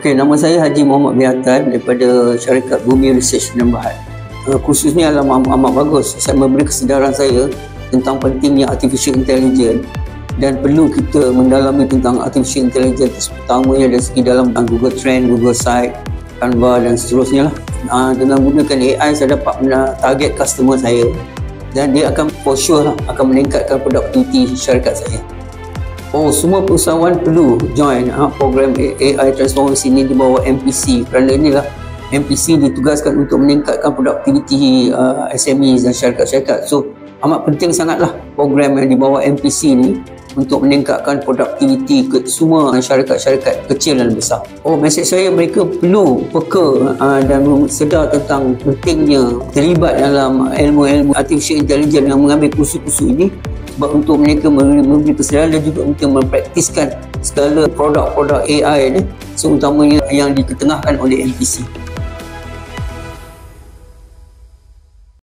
Okey, nama saya Haji Muhammad bin Atan daripada syarikat Bumi Research dan Berhad. Khususnya amat bagus saya memberi kesedaran saya tentang pentingnya artificial intelligence dan perlu kita mendalami tentang artificial intelligence terutamanya dari segi dalam Google Trend, Google Site, Canva dan seterusnya lah. Dengan gunakan AI saya dapat target customer saya dan dia akan for sure lah, akan meningkatkan produktiviti syarikat saya. Semua perusahaan perlu join program AI transformasi ini di bawah MPC kerana inilah MPC ditugaskan untuk meningkatkan produktiviti SMEs dan syarikat-syarikat. So amat penting sangatlah program yang di bawah MPC ini untuk meningkatkan produktiviti ke semua syarikat-syarikat kecil dan besar. Mesej saya mereka perlu peka dan sedar tentang pentingnya terlibat dalam ilmu-ilmu artificial intelligence yang mengambil kursus-kursus ini sebab untuk mereka memberi kesedaran dan juga untuk mempraktiskan segala produk-produk AI ni seutamanya yang diketengahkan oleh MPC.